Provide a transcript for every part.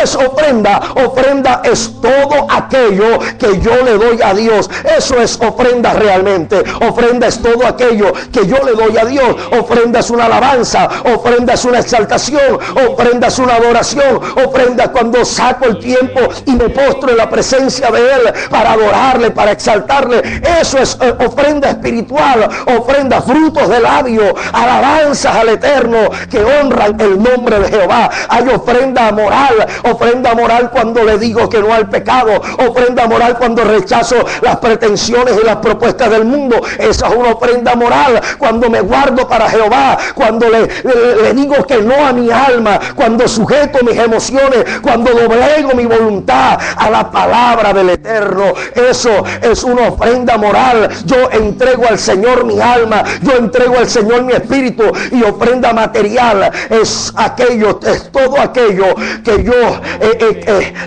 es ofrenda? Ofrenda es todo aquello que yo le doy a Dios. Eso es ofrenda realmente. Ofrenda es todo aquello que yo le doy a Dios. Ofrenda es una alabanza, ofrenda es una exaltación, ofrenda es una adoración, ofrenda cuando saco el tiempo y me postro en la presencia de Él para adorarle, para exaltarle. Eso es ofrenda espiritual, ofrenda, frutos de labio, alabanzas al Eterno que honran el nombre de Jehová. Hay ofrenda moral cuando le digo que no al pecado, ofrenda moral cuando rechazo las pretensiones y las propuestas del mundo. Esa es una ofrenda moral. Cuando me guardo para Jehová, cuando le digo que no a mi alma, cuando sujeto mis emociones, cuando doblego mi voluntad a la palabra del Eterno. Eso es una ofrenda moral. Yo entrego al Señor mi alma, yo entrego al Señor mi espíritu. Y ofrenda material es todo aquello que yo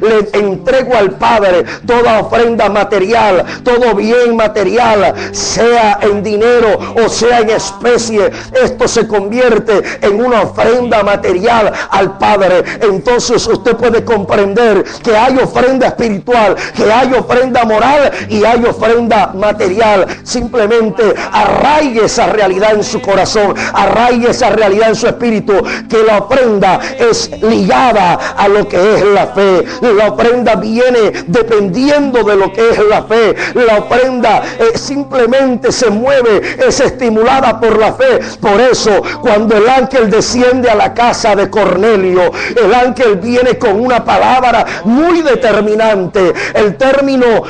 le entrego al Padre. Toda ofrenda material, todo bien material, sea en dinero o sea en especie, esto se convierte en una ofrenda material al Padre. Entonces usted puede comprender que hay ofrenda espiritual, que hay ofrenda moral y hay ofrenda material. Simplemente arraigue esa realidad en su corazón, arraigue esa realidad en su espíritu, que la ofrenda es ligada a lo que es la fe. La ofrenda viene dependiendo de lo que es la fe. La ofrenda simplemente se mueve, es estimulada por la fe. Por eso cuando el ángel desciende a la casa de Cornelio, el ángel viene con una palabra muy determinante. El término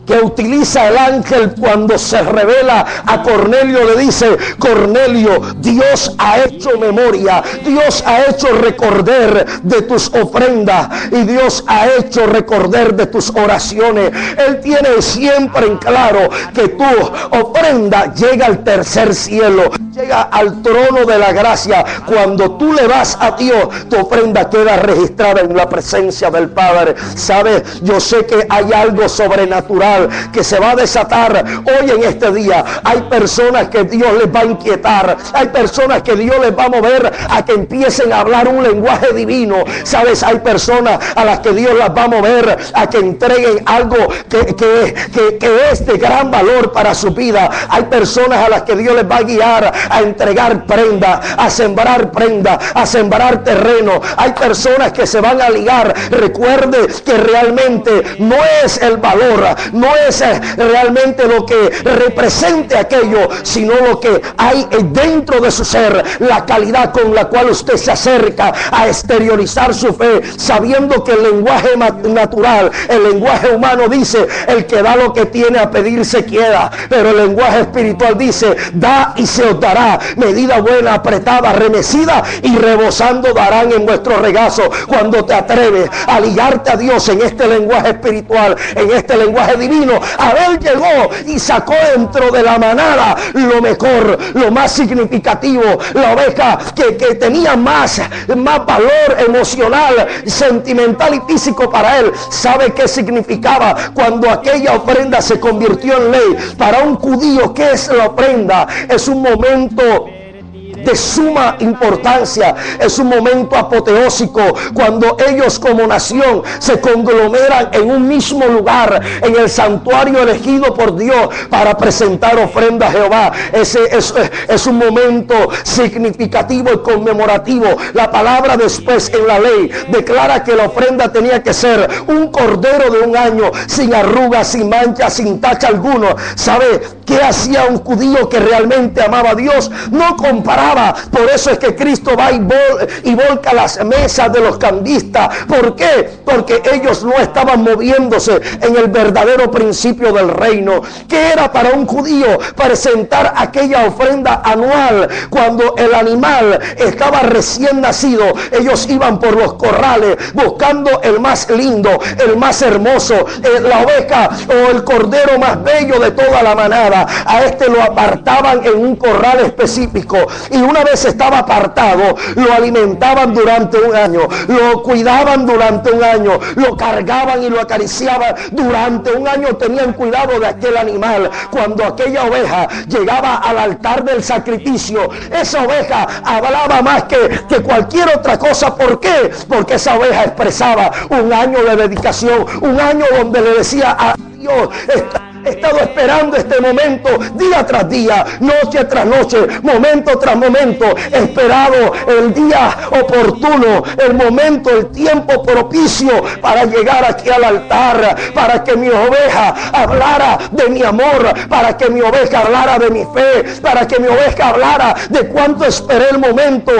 que utiliza el ángel cuando se revela a Cornelio le dice: Cornelio, Dios ha hecho memoria, Dios ha hecho recordar de tus ofrendas y Dios ha hecho recordar de tus oraciones. Él tiene siempre en claro que tu ofrenda llega al tercer cielo, llega al trono de la gracia. Cuando tú le vas a Dios, tu ofrenda queda registrada en la presencia del Padre. ¿Sabes? Yo sé que hay algo sobrenatural que se va a desatar hoy en este día. Hay personas que Dios les va a inquietar, hay personas que Dios les va a mover a que empiecen a hablar un lenguaje divino. ¿Sabes? Hay personas a las que Dios las va a mover a que entreguen algo que es de gran valor para su vida. Hay personas a las que Dios les va a guiar a entregar prenda, a sembrar terreno. Hay personas que se van a ligar. Recuerde que realmente no es el valor, no es realmente lo que represente aquello, sino lo que hay dentro de su ser, la calidad con la cual usted se acerca a exteriorizar su fe, sabiendo que el lenguaje natural, el lenguaje humano dice: el que da lo que tiene a pedir se queda, pero el lenguaje espiritual dice: da y se os dará, medida buena, apretada, remecida y rebosando darán en vuestro regazo. Cuando te atreves a ligarte a Dios en este lenguaje espiritual, en este lenguaje divino, Abel llegó y sacó dentro de la manada lo mejor, lo más significativo, la oveja que tenía más valor emocional, sentimental y físico para él. ¿Sabe qué significaba cuando aquella ofrenda se convirtió en ley? Para un judío, ¿qué es la ofrenda? Es un momento de suma importancia, es un momento apoteósico cuando ellos como nación se conglomeran en un mismo lugar, en el santuario elegido por Dios para presentar ofrenda a Jehová. Ese es un momento significativo y conmemorativo. La palabra después en la ley declara que la ofrenda tenía que ser un cordero de un año, sin arrugas, sin mancha, sin tacha alguno. ¿Sabe qué hacía un judío que realmente amaba a Dios? No comparaba. Por eso es que Cristo va y volca las mesas de los cambistas. ¿Por qué? Porque ellos no estaban moviéndose en el verdadero principio del reino. ¿Qué era para un judío? Presentar aquella ofrenda anual. Cuando el animal estaba recién nacido, ellos iban por los corrales buscando el más lindo, el más hermoso, la oveja o el cordero más bello de toda la manada. ofrenda, a este lo apartaban en un corral específico, y una vez estaba apartado, lo alimentaban durante un año, lo cuidaban durante un año, lo cargaban y lo acariciaban durante un año, tenían cuidado de aquel animal. Cuando aquella oveja llegaba al altar del sacrificio, esa oveja hablaba más que cualquier otra cosa. ¿Por qué? Porque esa oveja expresaba un año de dedicación, un año donde le decía a Dios: he estado esperando este momento día tras día, noche tras noche, momento tras momento. He esperado el día oportuno, el momento, el tiempo propicio para llegar aquí al altar, para que mi oveja hablara de mi amor, para que mi oveja hablara de mi fe, para que mi oveja hablara de cuánto esperé el momento,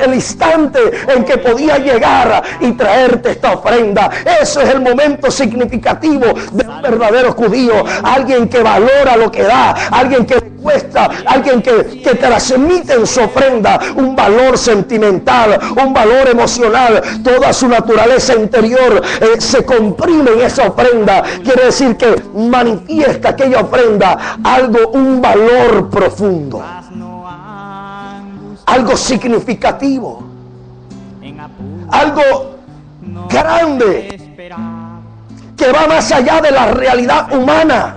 el instante en que podía llegar y traerte esta ofrenda. Eso es el momento significativo de un verdadero judío. Alguien que valora lo que da, alguien que le cuesta, alguien que transmite en su ofrenda un valor sentimental, un valor emocional. Toda su naturaleza interior se comprime en esa ofrenda. Quiere decir que manifiesta aquella ofrenda un valor profundo, algo significativo, algo grande, que va más allá de la realidad humana,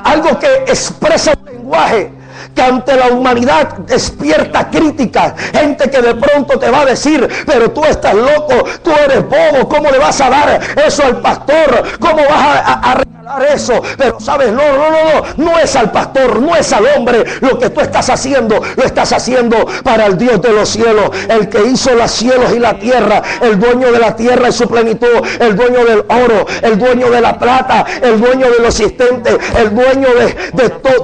algo que expresa un lenguaje que ante la humanidad despierta críticas. Gente que de pronto te va a decir: pero tú estás loco, tú eres bobo, ¿cómo le vas a dar eso al pastor? ¿Cómo vas a regalar eso? Pero sabes, no es al pastor, no es al hombre. Lo que tú estás haciendo, lo estás haciendo para el Dios de los cielos, el que hizo los cielos y la tierra, el dueño de la tierra y su plenitud, el dueño del oro, el dueño de la plata, el dueño de lo existente, el dueño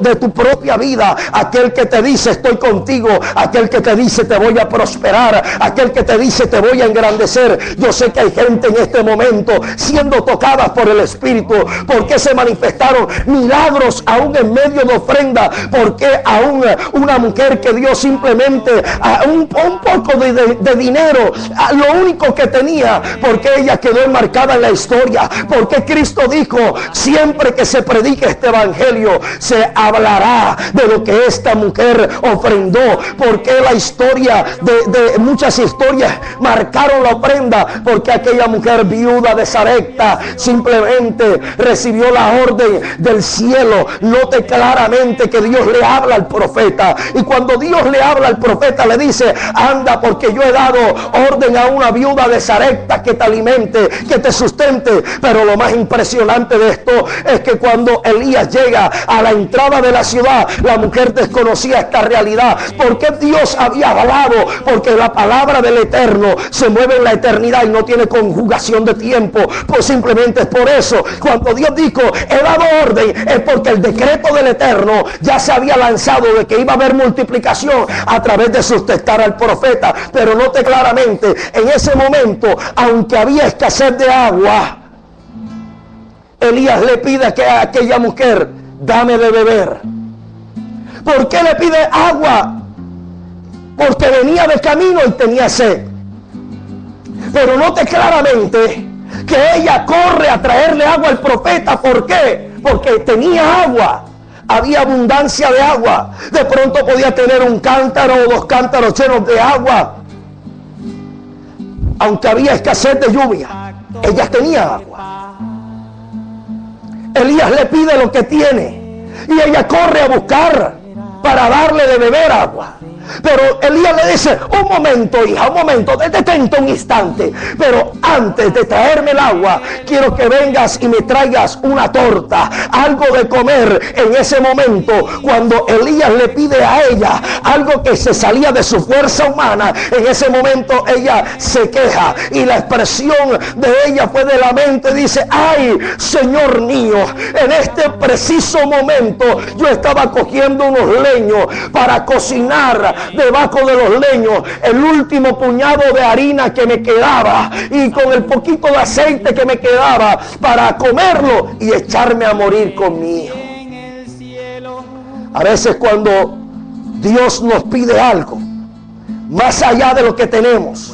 de tu propia vida, aquel que te dice: estoy contigo, aquel que te dice: te voy a prosperar, aquel que te dice: te voy a engrandecer. Yo sé que hay gente en este momento siendo tocadas por el Espíritu, porque se manifestaron milagros aún en medio de ofrenda, porque aún una mujer que dio simplemente un poco de dinero, lo único que tenía, porque ella quedó enmarcada en la historia, porque Cristo dijo: siempre que se predique este evangelio, se hablará de lo que esta mujer ofrendó. Porque la historia de muchas historias marcaron la ofrenda, porque aquella mujer viuda de Sarepta simplemente recibió la orden del cielo. Note claramente que Dios le habla al profeta, y cuando Dios le habla al profeta le dice: anda, porque yo he dado orden a una viuda de Sarepta que te alimente, que te sustente. Pero lo más impresionante de esto es que cuando Elías llega a la entrada de la ciudad, la mujer desconocía esta realidad, porque Dios había hablado, porque la palabra del Eterno se mueve en la eternidad y no tiene conjugación de tiempo. Pues simplemente es por eso, cuando Dios dijo: he dado orden, es porque el decreto del Eterno ya se había lanzado de que iba a haber multiplicación a través de sustentar al profeta. Pero note claramente, en ese momento, aunque había escasez de agua, Elías le pide a aquella mujer: dame de beber. ¿Por qué le pide agua? Porque venía de camino y tenía sed. Pero note claramente que ella corre a traerle agua al profeta. ¿Por qué? Porque tenía agua. Había abundancia de agua. De pronto podía tener un cántaro o 2 cántaros llenos de agua. Aunque había escasez de lluvia, ella tenía agua. Elías le pide lo que tiene y ella corre a buscar para darle de beber agua. Pero Elías le dice: un momento, hija, un momento, detente un instante, pero antes de traerme el agua, quiero que vengas y me traigas una torta, algo de comer. En ese momento, cuando Elías le pide a ella algo que se salía de su fuerza humana, en ese momento ella se queja, y la expresión de ella fue de lamento. Dice: ay, Señor mío, en este preciso momento yo estaba cogiendo unos leños para cocinar debajo de los leños el último puñado de harina que me quedaba, y con el poquito de aceite que me quedaba para comerlo y echarme a morir con mi hijo. A veces cuando Dios nos pide algo más allá de lo que tenemos,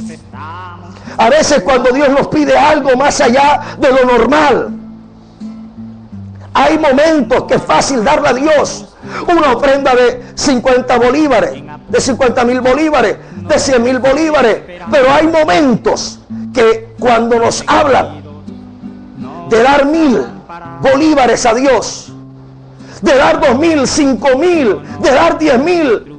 a veces cuando Dios nos pide algo más allá de lo normal, Hay momentos que es fácil darle a Dios una ofrenda de 50 bolívares, de 50,000 bolívares, de 100,000 bolívares. Pero hay momentos que cuando nos hablan de dar 1,000 bolívares a Dios, de dar 2,000, 5,000, de dar 10,000,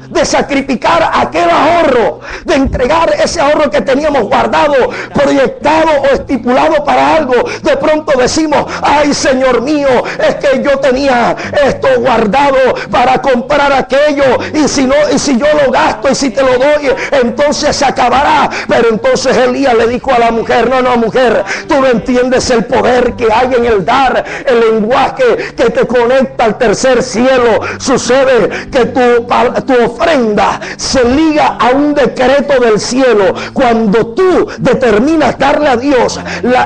de sacrificar aquel ahorro, de entregar ese ahorro que teníamos guardado, proyectado o estipulado para algo. De pronto decimos: ay, Señor mío, es que yo tenía esto guardado para comprar aquello, y si yo lo gasto y si te lo doy, entonces se acabará. Pero entonces Elías le dijo a la mujer: no, mujer, tú no entiendes el poder que hay en el dar, el lenguaje que te conecta al tercer cielo. Sucede que tu ofrenda se liga a un decreto del cielo. Cuando tú determinas darle a Dios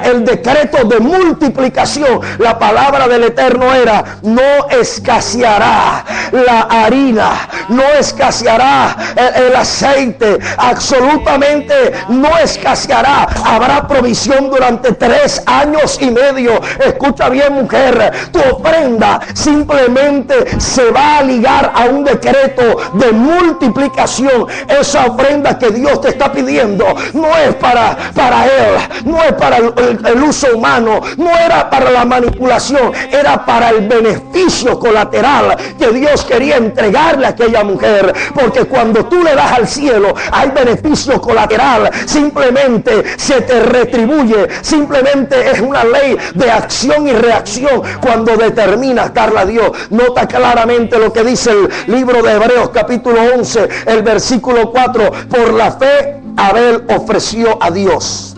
el decreto de multiplicación, la palabra del Eterno era: no escaseará la harina, no escaseará el aceite, absolutamente no escaseará. Habrá provisión durante 3 años y medio. Escucha bien, mujer, tu ofrenda simplemente se va a ligar a un decreto de multiplicación. Esa ofrenda que Dios te está pidiendo no es para él, no es para el uso humano, no era para la manipulación, era para el beneficio colateral que Dios quería entregarle a aquella mujer. Porque cuando tú le das al cielo, hay beneficio colateral, simplemente se te retribuye, simplemente es una ley de acción y reacción cuando determinas darle a Dios. Nota claramente lo que dice el libro de Hebreos capítulo 11, el versículo 4: por la fe Abel ofreció a Dios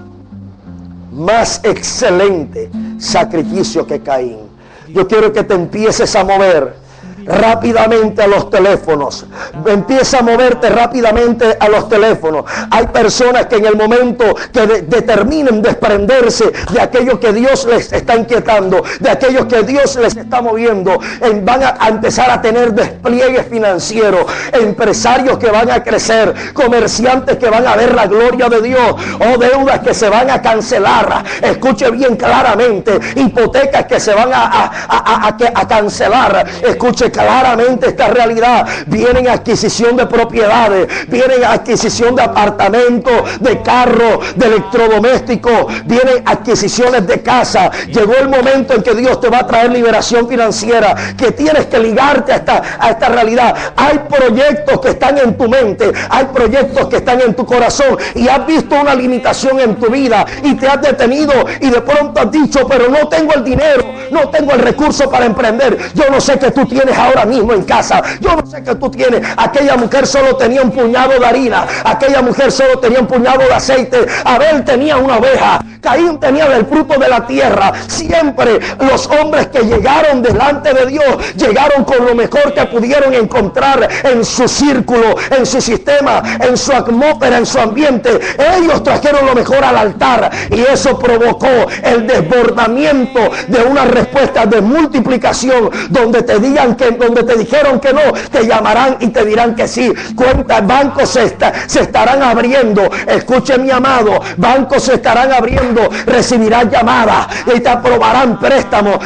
más excelente sacrificio que Caín. Yo quiero que te empieces a mover rápidamente a los teléfonos. Empieza a moverte rápidamente a los teléfonos. Hay personas que en el momento que determinen desprenderse de aquello que Dios les está inquietando, de aquello que Dios les está moviendo, van a empezar a tener despliegue financiero, empresarios que van a crecer, comerciantes que van a ver la gloria de Dios, o deudas que se van a cancelar. Escuche bien claramente: hipotecas que se van a cancelar. Escuche claramente esta realidad. Vienen adquisición de propiedades, vienen adquisición de apartamentos, de carros, de electrodomésticos, vienen adquisiciones de casa. Llegó el momento en que Dios te va a traer liberación financiera, que tienes que ligarte a esta realidad. Hay proyectos que están en tu mente, hay proyectos que están en tu corazón, y has visto una limitación en tu vida y te has detenido, y de pronto has dicho: pero no tengo el dinero, no tengo el recurso para emprender. Yo no sé qué tú tienes ahora mismo en casa, yo no sé qué tú tienes. Aquella mujer solo tenía un puñado de harina, aquella mujer solo tenía un puñado de aceite, Abel tenía una oveja, Caín tenía del fruto de la tierra. Siempre los hombres que llegaron delante de Dios llegaron con lo mejor que pudieron encontrar en su círculo, en su sistema, en su atmósfera, en su ambiente. Ellos trajeron lo mejor al altar, y eso provocó el desbordamiento de una respuesta de multiplicación, donde te dijeron que no, te llamarán y te dirán que sí. Cuentas, bancos se estarán abriendo. Escuche, mi amado, bancos se estarán abriendo, recibirás llamadas y te aprobarán préstamos,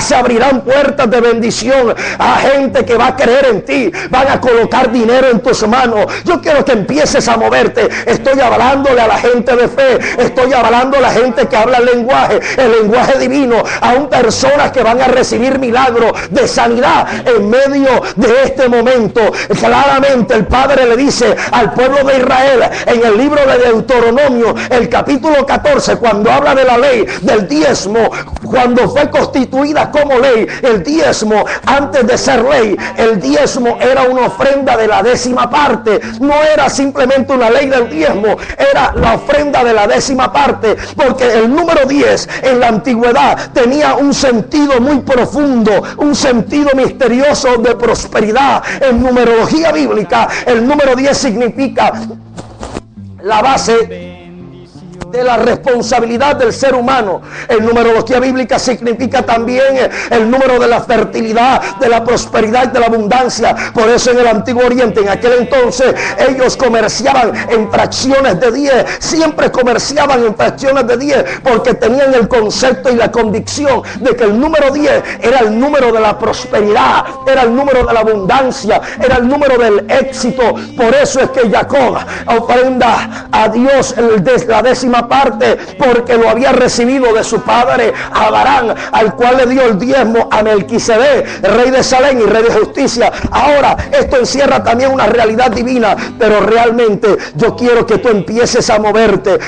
se abrirán puertas de bendición a gente que va a creer en ti, van a colocar dinero en tus manos. Yo quiero que empieces a moverte. Estoy hablándole a la gente de fe, estoy hablando a la gente que habla el lenguaje divino, aún personas que van a recibir milagros de sanidad en medio de este momento. Claramente el Padre le dice al pueblo de Israel en el libro de Deuteronomio, el capítulo 14, cuando habla de la ley del diezmo, cuando fue constituida como ley, el diezmo, antes de ser ley, el diezmo era una ofrenda de la 10ª parte. No era simplemente una ley del diezmo, era la ofrenda de la 10ª parte, porque el número 10 en la antigüedad tenía un sentido muy profundo, un sentido misterioso de prosperidad. En numerología bíblica, el número 10 significa la base de la responsabilidad del ser humano. El numerología bíblica significa también el número de la fertilidad, de la prosperidad y de la abundancia. Por eso en el Antiguo Oriente, en aquel entonces, ellos comerciaban en fracciones de 10. Siempre comerciaban en fracciones de 10 porque tenían el concepto y la convicción de que el número 10 era el número de la prosperidad, era el número de la abundancia, era el número del éxito. Por eso es que Jacob ofrenda a Dios la 10ª parte, porque lo había recibido de su padre Abraham, al cual le dio el diezmo a Melquisedec, rey de Salem y rey de justicia. Ahora, esto encierra también una realidad divina, pero realmente yo quiero que tú empieces a moverte,